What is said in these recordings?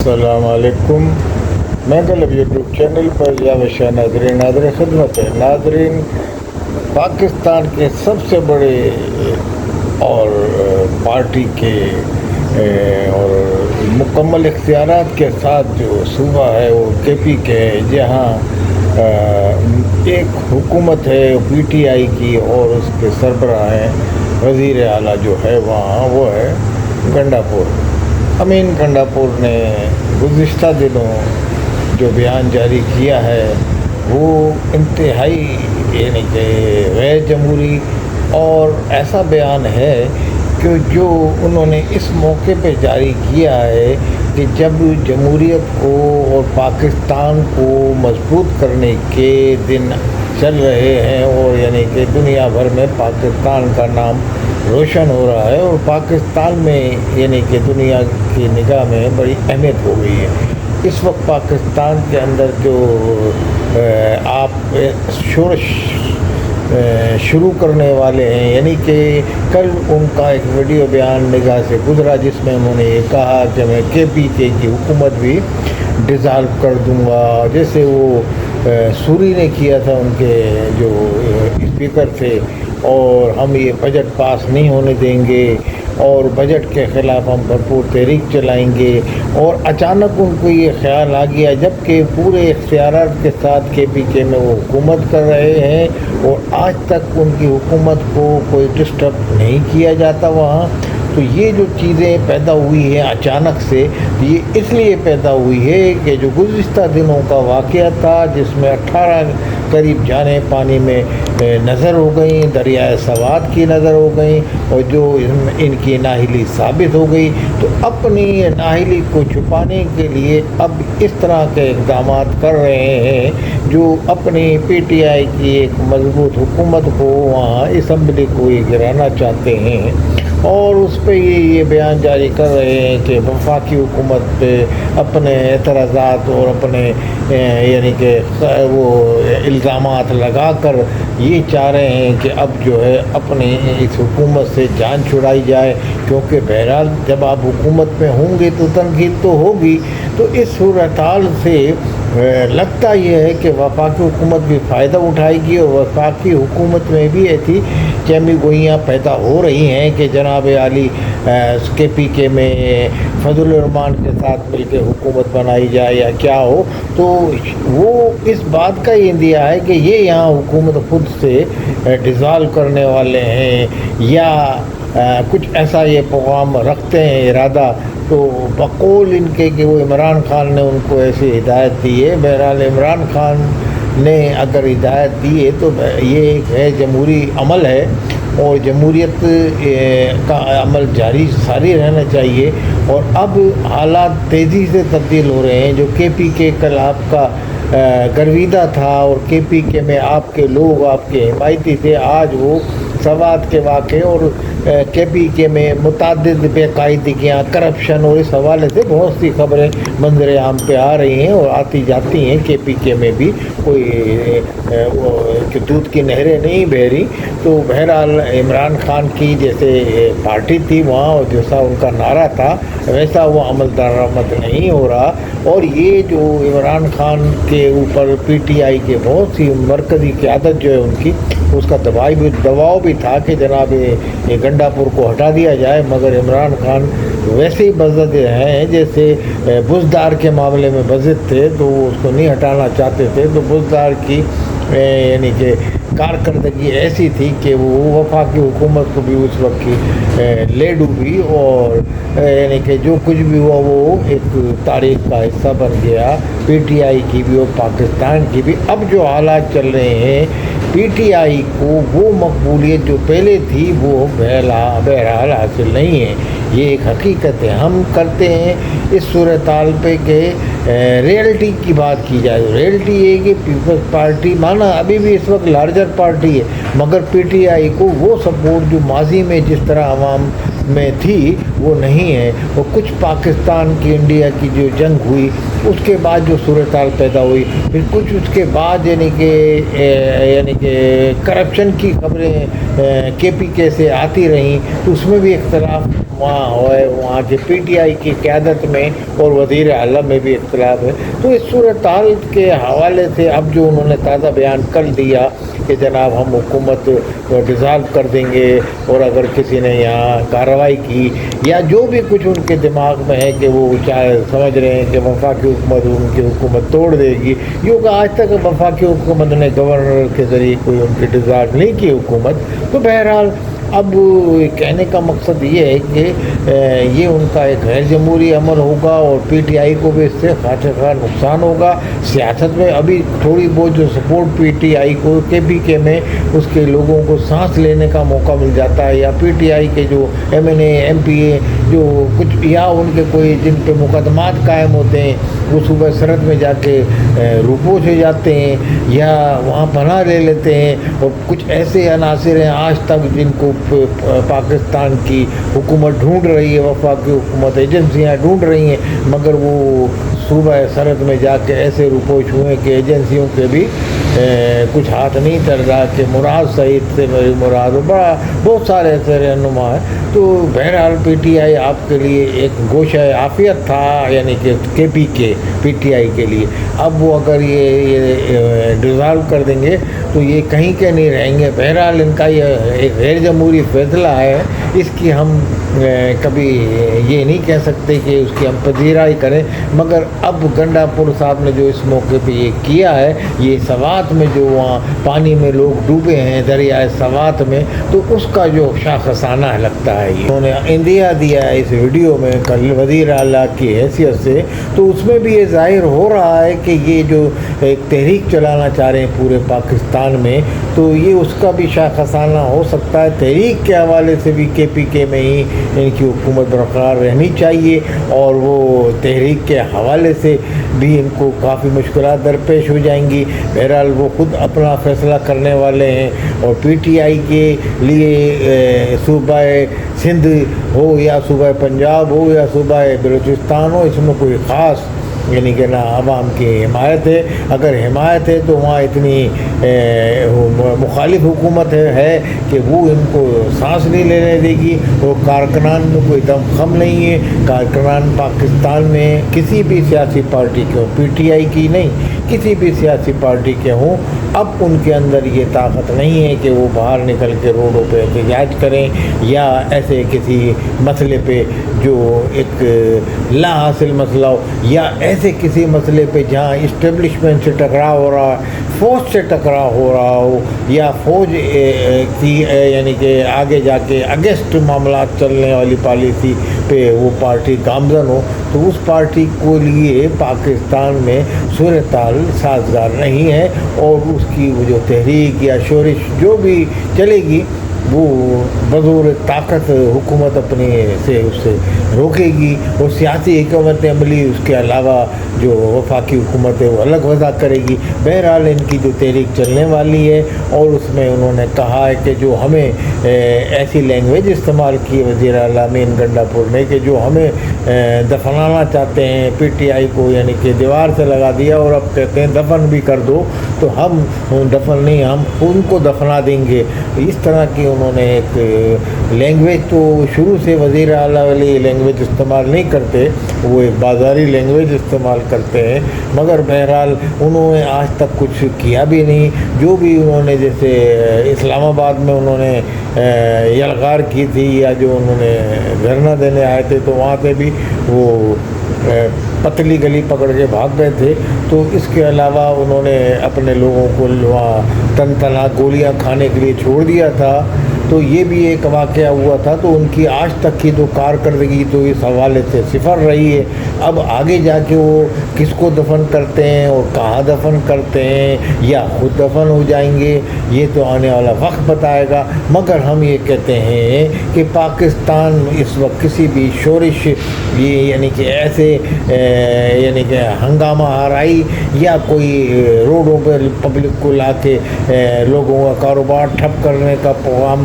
السلام علیکم. میں طلب یوٹیوب چینل پر جاوید شاہ ناظرین حاضر خدمت ہے. ناظرین، پاکستان کے سب سے بڑے اور پارٹی کے اور مکمل اختیارات کے ساتھ جو صوبہ ہے وہ کے پی کے ہے، جہاں ایک حکومت ہے پی ٹی آئی کی اور اس کے سربراہ ہیں وزیر اعلیٰ جو ہے وہاں وہ ہے گنڈاپور. امین گنڈاپور نے گزشتہ دنوں جو بیان جاری کیا ہے وہ انتہائی یعنی کہ غیر جمہوری اور ایسا بیان ہے کہ جو انہوں نے اس موقع پہ جاری کیا ہے کہ جب جمہوریت کو اور پاکستان کو مضبوط کرنے کے دن چل رہے ہیں اور یعنی کہ دنیا بھر میں پاکستان کا نام روشن ہو رہا ہے اور پاکستان میں یعنی کہ دنیا کی نگاہ میں بڑی اہمیت ہو گئی ہے. اس وقت پاکستان کے اندر جو آپ شورش شروع کرنے والے ہیں، یعنی کہ کل ان کا ایک ویڈیو بیان نگاہ سے گزرا جس میں انہوں نے یہ کہا کہ میں کے پی کے کی حکومت بھی ڈیزالو کر دوں گا، جیسے وہ سوری نے کیا تھا ان کے جو اسپیکر تھے، اور ہم یہ بجٹ پاس نہیں ہونے دیں گے اور بجٹ کے خلاف ہم بھرپور تحریک چلائیں گے. اور اچانک ان کو یہ خیال آ گیا جبکہ پورے اختیارات کے ساتھ کے پی کے میں وہ حکومت کر رہے ہیں اور آج تک ان کی حکومت کو کوئی ڈسٹرب نہیں کیا جاتا وہاں. تو یہ جو چیزیں پیدا ہوئی ہیں اچانک سے، یہ اس لیے پیدا ہوئی ہے کہ جو گزشتہ دنوں کا واقعہ تھا جس میں 18 قریب جانیں پانی میں نظر ہو گئیں، دریائے سوات کی نظر ہو گئیں اور جو ان کی نااہلی ثابت ہو گئی، تو اپنی نااہلی کو چھپانے کے لیے اب اس طرح کے اقدامات کر رہے ہیں جو اپنی پی ٹی آئی کی ایک مضبوط حکومت کو وہاں اسمبلی کو یہ گرانا چاہتے ہیں اور اس پہ یہ بیان جاری کر رہے ہیں کہ وفاقی حکومت پہ اپنے اعتراضات اور اپنے یعنی کہ وہ الزامات لگا کر یہ چاہ رہے ہیں کہ اب جو ہے اپنی اس حکومت سے جان چھڑائی جائے، کیونکہ بہرحال جب آپ حکومت میں ہوں گے تو تنقید تو ہوگی. تو اس صورتحال سے لگتا یہ ہے کہ وفاقی حکومت بھی فائدہ اٹھائے گی اور وفاقی حکومت میں بھی ایسی چہمی گوئیاں پیدا ہو رہی ہیں کہ جناب عالی کے پی کے میں فضل الرحمان کے ساتھ مل کے حکومت بنائی جائے یا کیا ہو. تو وہ اس بات کا ہی اندیا ہے کہ یہ یہاں حکومت خود سے ڈیزالو کرنے والے ہیں یا کچھ ایسا یہ پیغام رکھتے ہیں ارادہ. تو بقول ان کے کہ وہ عمران خان نے ان کو ایسی ہدایت دی ہے. بہرحال عمران خان نے اگر ہدایت دی ہے تو یہ ایک ہے جمہوری عمل ہے اور جمہوریت کا عمل جاری ساری رہنا چاہیے. اور اب حالات تیزی سے تبدیل ہو رہے ہیں. جو کے پی کے کل آپ کا گرویدہ تھا اور کے پی کے میں آپ کے لوگ آپ کے حمایتی تھے، آج وہ سوات کے واقعے اور کے پی کے میں متعدد بے قاعدگیاں، کرپشن اور اس حوالے سے بہت سی خبریں منظر عام پہ آ رہی ہیں اور آتی جاتی ہیں. کے پی کے میں بھی کوئی دودھ کی نہریں نہیں بہہ رہی. تو بہرحال عمران خان کی جیسے پارٹی تھی وہاں اور جیسا ان کا نعرہ تھا ویسا وہ عمل درآمد نہیں ہو رہا. اور یہ جو عمران خان کے اوپر پی ٹی آئی کے بہت سی مرکزی قیادت جو ہے ان کی، اس کا دباؤ بھی تھا کہ جناب یہ گنڈاپور کو ہٹا دیا جائے، مگر عمران خان ویسے ہی بزد ہیں جیسے بزدار کے معاملے میں بزد تھے تو وہ اس کو نہیں ہٹانا چاہتے تھے. تو بزدار کی یعنی کہ کارکردگی ایسی تھی کہ وہ وفاقی حکومت کو بھی اس وقت کی لے ڈوبی اور یعنی کہ جو کچھ بھی ہوا وہ ایک تاریخ کا حصہ بن گیا پی ٹی آئی کی بھی اور پاکستان کی بھی. اب جو حالات چل رہے ہیں پی ٹی آئی کو وہ مقبولیت جو پہلے تھی وہ بہرحال حاصل نہیں ہے. یہ ایک حقیقت ہے. ہم کرتے ہیں اس صورتحال پہ کہ ریئلٹی کی بات کی جائے. ریئلٹی یہ کہ پیپلز پارٹی مانا ابھی بھی اس وقت لارجر پارٹی ہے، مگر پی ٹی آئی کو وہ سپورٹ جو ماضی میں جس طرح عوام میں تھی وہ نہیں ہے. اور کچھ پاکستان کی انڈیا کی جو جنگ ہوئی اس کے بعد جو صورتحال پیدا ہوئی، پھر کچھ اس کے بعد یعنی کہ کرپشن کی خبریں کے پی کے سے آتی رہیں، تو اس میں بھی اختلاف وہاں کے پی ٹی آئی کی قیادت میں اور وزیر اعلیٰ میں بھی اختلاف ہے. تو اس صورتحال کے حوالے سے اب جو انہوں نے تازہ بیان کر دیا کہ جناب ہم حکومت ڈیزالو کر دیں گے، اور اگر کسی نے یہاں کارروائی کی یا جو بھی کچھ ان کے دماغ میں ہے کہ وہ چاہے سمجھ رہے ہیں کہ وفاقی حکومت ان کی حکومت توڑ دے گی، کیونکہ آج تک وفاقی حکومت نے گورنر کے ذریعے کوئی ان کی ڈیزالو نہیں کی حکومت. تو بہرحال اب کہنے کا مقصد یہ ہے کہ یہ ان کا ایک غیر جمہوری عمل ہوگا، اور پی ٹی آئی کو بھی اس سے خاصا نقصان ہوگا. سیاست میں ابھی تھوڑی بہت جو سپورٹ پی ٹی آئی کو کے پی کے میں اس کے لوگوں کو سانس لینے کا موقع مل جاتا ہے، یا پی ٹی آئی کے جو M N A M P A جو کچھ یا ان کے کوئی جن پہ مقدمات قائم ہوتے ہیں وہ صوبہ سرحد میں جا کے روپوش ہو جاتے ہیں یا وہاں پناہ لے لیتے ہیں. اور کچھ ایسے عناصر ہیں آج تک جن کو پاکستان کی حکومت ڈھونڈ رہی ہے، وفاقی حکومت ایجنسیاں ڈھونڈ رہی ہیں، مگر وہ صوبہ سرحد میں جا کے ایسے روپوش ہوئے کہ ایجنسیوں کے بھی کچھ ہاتھ نہیں چل رہا کہ مراد سعید سے میری مراد ہو. بہت سارے ایسے رہنما ہیں. تو بہرحال پی ٹی آئی آپ کے لیے ایک گوشہ عافیت تھا، یعنی کہ کے پی کے پی ٹی آئی کے لیے. اب وہ اگر یہ ڈیزالو کر دیں گے تو یہ کہیں کے نہیں رہیں گے. بہرحال ان کا یہ ایک غیر جمہوری فیصلہ ہے، اس کی ہم کبھی یہ نہیں کہہ سکتے کہ اس کی ہم پذیرائی کریں. مگر اب گنڈا پور صاحب نے جو اس موقع پہ یہ کیا ہے، یہ سوات میں جو وہاں پانی میں لوگ ڈوبے ہیں دریائے سوات میں، تو اس کا جو شاخسانہ لگتا ہے. انہوں نے اندیا دیا ہے اس ویڈیو میں کل وزیر اعلیٰ کی حیثیت سے، تو اس میں بھی یہ ظاہر ہو رہا ہے کہ یہ جو ایک تحریک چلانا چاہ رہے ہیں پورے پاکستان میں، تو یہ اس کا بھی شاخسانہ ہو سکتا ہے. تحریک کے حوالے سے بھی کے پی کے میں ہی ان کی حکومت برقرار رہنی چاہیے، اور وہ تحریک کے حوالے سے بھی ان کو کافی مشکلات درپیش ہو جائیں گی. بہرحال وہ خود اپنا فیصلہ کرنے والے ہیں، اور پی ٹی آئی کے لیے صوبہ سندھ ہو یا صوبہ پنجاب ہو یا صوبہ بلوچستان ہو، اس میں کوئی خاص یعنی کہ نہ عوام کی حمایت ہے. اگر حمایت ہے تو وہاں اتنی مخالف حکومت ہے کہ وہ ان کو سانس نہیں لینے دے گی، اور کارکنان میں کوئی دم خم نہیں ہے. کارکنان پاکستان میں کسی بھی سیاسی پارٹی کے ہوں، پی ٹی آئی کی نہیں، کسی بھی سیاسی پارٹی کے ہوں، اب ان کے اندر یہ طاقت نہیں ہے کہ وہ باہر نکل کے روڈوں پہ احتجاج کریں، یا ایسے کسی مسئلے پہ جو ایک لا حاصل مسئلہ ہو، یا ایسے کسی مسئلے پہ جہاں اسٹیبلشمنٹ سے ٹکراؤ ہو رہا ہے، فوج سے ٹکراؤ ہو رہا ہو، یا فوج کی یعنی کہ آگے جا کے اگینسٹ معاملات چلنے والی پالیسی پہ وہ پارٹی گامزن ہو، تو اس پارٹی کو لیے پاکستان میں صورتحال سازگار نہیں ہے. اور اس کی وہ جو تحریک یا شورش جو بھی چلے گی وہ بزور طاقت حکومت اپنے سے اس سے روکے گی، اور سیاسی حکمت عملی اس کے علاوہ جو وفاقی حکومت ہے وہ الگ وضع کرے گی. بہرحال ان کی جو تحریک چلنے والی ہے، اور اس میں انہوں نے کہا ہے کہ جو ہمیں ایسی لینگویج استعمال کی وزیر اعلیٰ امین گنڈا پور نے کہ جو ہمیں دفنانا چاہتے ہیں پی ٹی آئی کو، یعنی کہ دیوار سے لگا دیا اور اب کہتے ہیں دفن بھی کر دو، تو ہم دفن نہیں، ہم ان کو دفنا دیں گے. اس طرح کی انہوں نے ایک لینگویج، تو شروع سے وزیر اعلیٰ والی لینگویج استعمال نہیں کرتے، وہ ایک بازاری لینگویج استعمال کرتے ہیں. مگر بہرحال انہوں نے آج تک کچھ کیا بھی نہیں. جو بھی انہوں نے جیسے اسلام آباد میں انہوں نے یلغار کی تھی، یا جو انہوں نے دھرنا دینے آئے تھے، تو وہاں پہ بھی وہ پتلی گلی پکڑ کے بھاگ گئے تھے. تو اس کے علاوہ انہوں نے اپنے لوگوں کو وہاں تن تنہا گولیاں کھانے کے لیے چھوڑ دیا تھا. تو یہ بھی ایک واقعہ ہوا تھا. تو ان کی آج تک کی تو کارکردگی تو اس حوالے سے صفر رہی ہے. اب آگے جا کے وہ کس کو دفن کرتے ہیں اور کہاں دفن کرتے ہیں، یا خود دفن ہو جائیں گے، یہ تو آنے والا وقت بتائے گا. مگر ہم یہ کہتے ہیں کہ پاکستان اس وقت کسی بھی شورش یعنی کہ ایسے یعنی کہ ہنگامہ آرائی یا کوئی روڈوں پہ پبلک کو لا کے لوگوں کا کاروبار ٹھپ کرنے کا پروگرام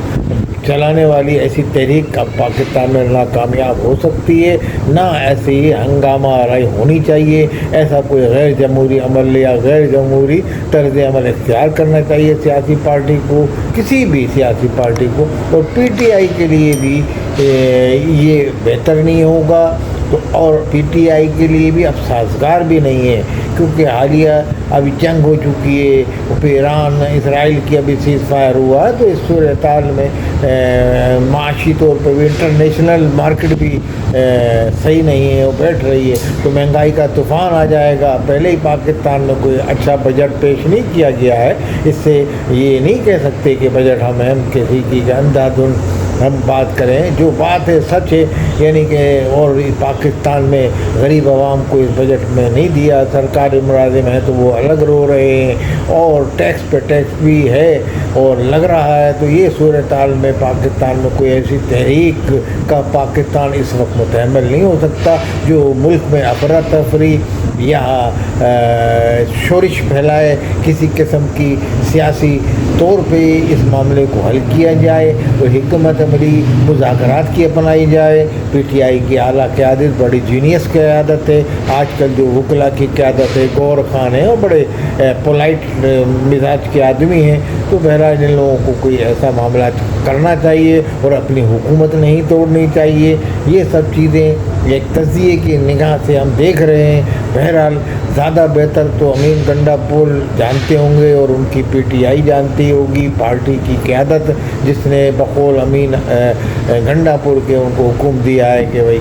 چلانے والی ایسی تحریک اب پاکستان میں نہ کامیاب ہو سکتی ہے، نہ ایسی ہی ہنگامہ آرائی ہونی چاہیے، ایسا کوئی غیر جمہوری عمل یا غیر جمہوری طرز عمل اختیار کرنا چاہیے سیاسی پارٹی کو، کسی بھی سیاسی پارٹی کو، اور پی ٹی آئی کے لیے بھی یہ بہتر نہیں ہوگا، اور پی ٹی آئی کے لیے بھی اب سازگار بھی نہیں ہے، کیونکہ حالیہ ابھی جنگ ہو چکی ہے، ایران اسرائیل کی ابھی سیز فائر ہوا ہے، تو اس صورتحال میں معاشی طور پہ بھی انٹرنیشنل مارکیٹ بھی صحیح نہیں ہے، وہ بیٹھ رہی ہے، تو مہنگائی کا طوفان آ جائے گا۔ پہلے ہی پاکستان میں کوئی اچھا بجٹ پیش نہیں کیا گیا ہے، اس سے یہ نہیں کہہ سکتے کہ بجٹ ہم کسی کی اندھا دھن ہم بات کریں، جو بات ہے سچ ہے، یعنی کہ اور پاکستان میں غریب عوام کو اس بجٹ میں نہیں دیا، سرکاری ملازم ہیں تو وہ الگ رو رہے ہیں، اور ٹیکس پہ ٹیکس بھی ہے اور لگ رہا ہے، تو یہ صورتحال میں پاکستان میں کوئی ایسی تحریک کا پاکستان اس وقت متحمل نہیں ہو سکتا جو ملک میں افراتفری یا شورش پھیلائے، کسی قسم کی سیاسی طور پہ اس معاملے کو حل کیا جائے، اور حکمت عملی مذاکرات کی اپنائی جائے۔ پی ٹی آئی کی اعلیٰ قیادت بڑی جینیس قیادت ہے، آج کل جو وکلا کی قیادت ہے، گور خان ہے، وہ بڑے پولائٹ مزاج کے آدمی ہیں، تو بہرحال ان لوگوں کو کوئی ایسا معاملات کرنا چاہیے اور اپنی حکومت نہیں توڑنی چاہیے۔ یہ سب چیزیں ایک تجزیے کی نگاہ سے ہم دیکھ رہے ہیں۔ بہرحال زیادہ بہتر تو امین گنڈا پول جانتے ہوں گے، اور ان کی پی ٹی آئی جانتی ہوگی، پارٹی کی قیادت جس نے بقول امین گنڈا پول کے ان کو حکم دیا ہے کہ بھائی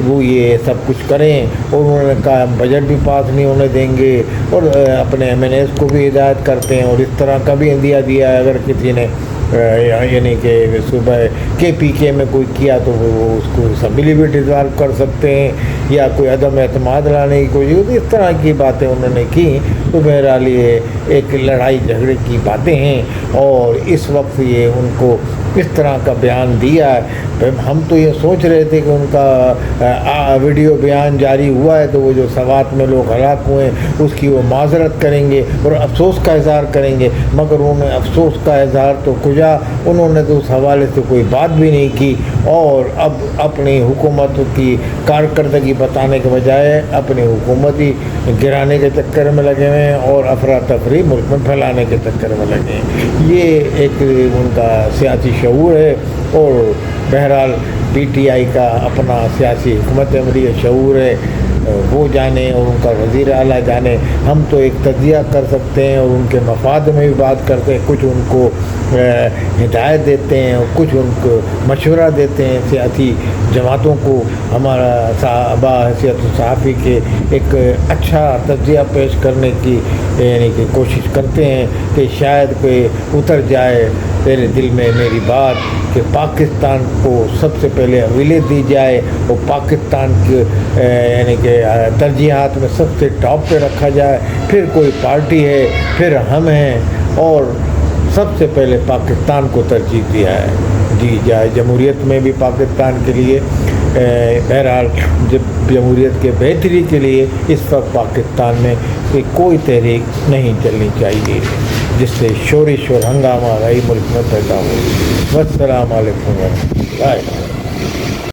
وہ یہ سب کچھ کریں، اور انہوں نے کہا ہم بجٹ بھی پاس نہیں ہونے دیں گے، اور اپنے ایم این ایس کو بھی ہدایت کرتے ہیں، اور اس طرح کا بھی اندیا دیا ہے اگر کسی نے یعنی کہ صوبہ کے پی کے میں کوئی کیا تو وہ اس کو اسمبلی بھی ڈسالو کر سکتے ہیں، یا کوئی عدم اعتماد لانے کی کوشش، اس طرح کی باتیں انہوں نے کی، تو بہرحال یہ ایک لڑائی جھگڑے کی باتیں ہیں، اور اس وقت یہ ان کو اس طرح کا بیان دیا ہے۔ ہم تو یہ سوچ رہے تھے کہ ان کا ویڈیو بیان جاری ہوا ہے تو وہ جو سوات میں لوگ ہلاک ہوئے ہیں اس کی وہ معذرت کریں گے اور افسوس کا اظہار کریں گے، مگر انہوں نے افسوس کا اظہار تو کجا، انہوں نے تو اس حوالے سے کوئی بات بھی نہیں کی، اور اب اپنی حکومت کی کارکردگی بتانے کے بجائے اپنی حکومت ہی گرانے کے چکر میں لگے ہوئے ہیں اور افراتفری ملک میں پھیلانے کے چکر میں لگے ہیں۔ یہ ایک ان کا سیاسی شعور ہے، اور بہرحال پی ٹی آئی کا اپنا سیاسی حکمت عملی شعور ہے، وہ جانے اور ان کا وزیر اعلیٰ جانے۔ ہم تو ایک تجزیہ کر سکتے ہیں اور ان کے مفاد میں بھی بات کرتے ہیں، کچھ ان کو ہدایت دیتے ہیں اور کچھ ان کو مشورہ دیتے ہیں، سیاسی جماعتوں کو ہمارا بحیثیت صحافی کے ایک اچھا تجزیہ پیش کرنے کی یعنی کہ کوشش کرتے ہیں کہ شاید کوئی اتر جائے میرے دل میں میری بات کہ پاکستان کو سب سے پہلے اولویت دی جائے، اور پاکستان کے یعنی کہ ترجیحات میں سب سے ٹاپ پہ رکھا جائے، پھر کوئی پارٹی ہے، پھر ہم ہیں، اور سب سے پہلے پاکستان کو ترجیح دی جائے جمہوریت میں بھی پاکستان کے لیے۔ بہرحال جب جمہوریت کے بہتری کے لیے اس وقت پاکستان میں کوئی تحریک نہیں چلنی چاہیے جس سے شورش اور ہنگامہ آرائی ملک میں پیدا ہو۔ والسلام علیکم ورحمۃ اللہ۔